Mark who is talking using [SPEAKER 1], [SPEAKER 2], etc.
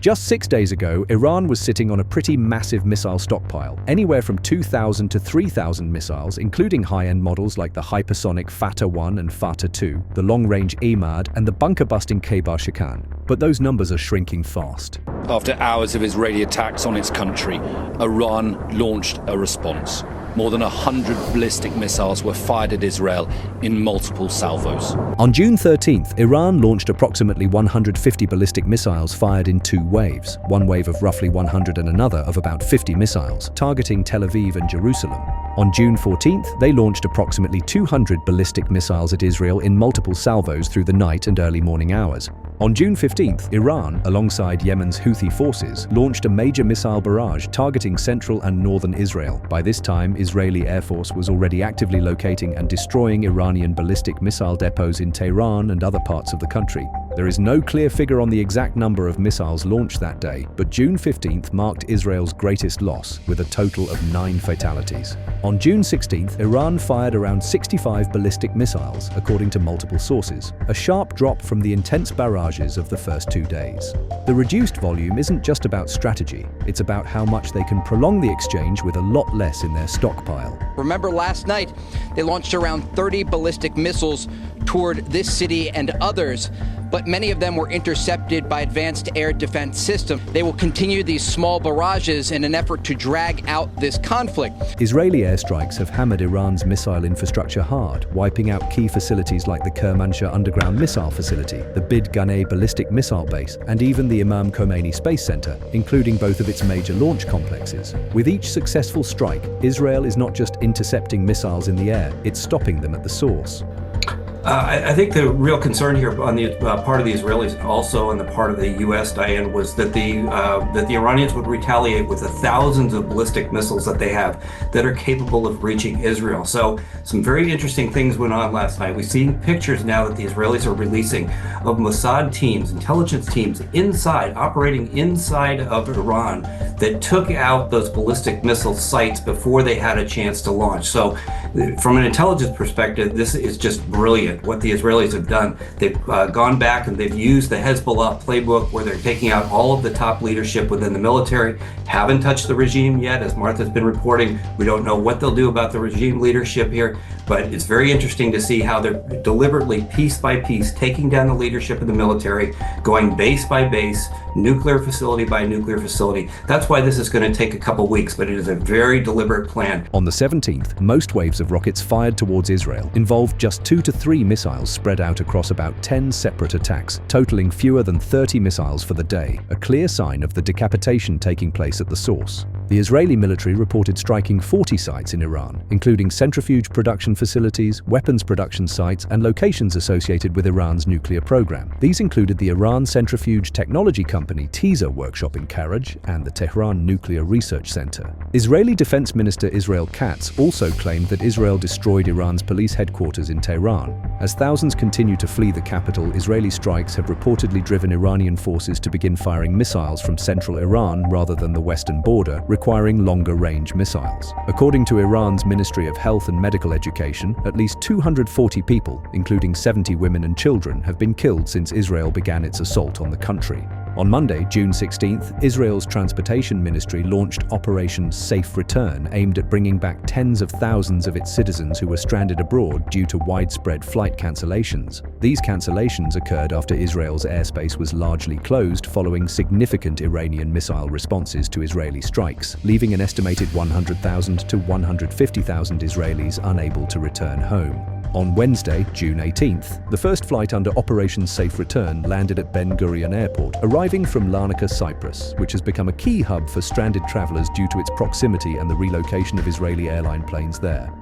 [SPEAKER 1] Just 6 days ago, Iran was sitting on a pretty massive missile stockpile, anywhere from 2,000 to 3,000 missiles, including high-end models like the hypersonic Fatah-1 and Fatah-2, the long-range Imad, and the bunker-busting Khaybar-Shikan. But those numbers are shrinking fast.
[SPEAKER 2] After hours of Israeli attacks on its country, Iran launched a response. More than 100 ballistic missiles were fired at Israel in multiple salvos.
[SPEAKER 1] On June 13th, Iran launched approximately 150 ballistic missiles fired in 2 waves, one wave of roughly 100 and another of about 50 missiles, targeting Tel Aviv and Jerusalem. On June 14th, they launched approximately 200 ballistic missiles at Israel in multiple salvos through the night and early morning hours. On June 15th, Iran, alongside Yemen's Houthi forces, launched a major missile barrage targeting central and northern Israel. By this time, Israeli Air Force was already actively locating and destroying Iranian ballistic missile depots in Tehran and other parts of the country. There is no clear figure on the exact number of missiles launched that day, but June 15th marked Israel's greatest loss, with a total of 9 fatalities. On June 16th, Iran fired around 65 ballistic missiles, according to multiple sources, a sharp drop from the intense barrages of the first 2 days. The reduced volume isn't just about strategy, it's about how much they can prolong the exchange with a lot less in their stockpile.
[SPEAKER 3] Remember last night, they launched around 30 ballistic missiles toward this city and others, but many of them were intercepted by advanced air defense systems. They will continue these small barrages in an effort to drag out this conflict.
[SPEAKER 1] Israeli airstrikes have hammered Iran's missile infrastructure hard, wiping out key facilities like the Kermanshah underground missile facility, the Bid Ghane ballistic missile base, and even the Imam Khomeini Space Center, including both of its major launch complexes. With each successful strike, Israel is not just intercepting missiles in the air, it's stopping them at the source.
[SPEAKER 4] I think the real concern here on the part of the Israelis, also on the part of the U.S., Diane, was that the Iranians would retaliate with the thousands of ballistic missiles that they have that are capable of reaching Israel. So some very interesting things went on last night. We've seen pictures now that the Israelis are releasing of Mossad teams, intelligence teams operating inside of Iran that took out those ballistic missile sites before they had a chance to launch. So from an intelligence perspective, this is just brilliant. What the Israelis have done. They've gone back and they've used the Hezbollah playbook where they're taking out all of the top leadership within the military. Haven't touched the regime yet, as Martha's been reporting. We don't know what they'll do about the regime leadership here, but it's very interesting to see how they're deliberately, piece by piece, taking down the leadership of the military, going base by base, nuclear facility by nuclear facility. That's why this is going to take a couple weeks, but it is a very deliberate plan.
[SPEAKER 1] On the 17th, most waves of rockets fired towards Israel involved just 2 to 3 missiles spread out across about 10 separate attacks, totaling fewer than 30 missiles for the day, a clear sign of the decapitation taking place at the source. The Israeli military reported striking 40 sites in Iran, including centrifuge production facilities, weapons production sites, and locations associated with Iran's nuclear program. These included the Iran Centrifuge Technology Company TISA workshop in Karaj and the Tehran Nuclear Research Center. Israeli Defense Minister Israel Katz also claimed that Israel destroyed Iran's police headquarters in Tehran. As thousands continue to flee the capital, Israeli strikes have reportedly driven Iranian forces to begin firing missiles from central Iran rather than the western border, requiring longer-range missiles. According to Iran's Ministry of Health and Medical Education, at least 240 people, including 70 women and children, have been killed since Israel began its assault on the country. On Monday, June 16th, Israel's Transportation Ministry launched Operation Safe Return, aimed at bringing back tens of thousands of its citizens who were stranded abroad due to widespread flight cancellations. These cancellations occurred after Israel's airspace was largely closed following significant Iranian missile responses to Israeli strikes, leaving an estimated 100,000 to 150,000 Israelis unable to return home. On Wednesday, June 18th, the first flight under Operation Safe Return landed at Ben Gurion Airport, arriving from Larnaca, Cyprus, which has become a key hub for stranded travelers due to its proximity and the relocation of Israeli airline planes there.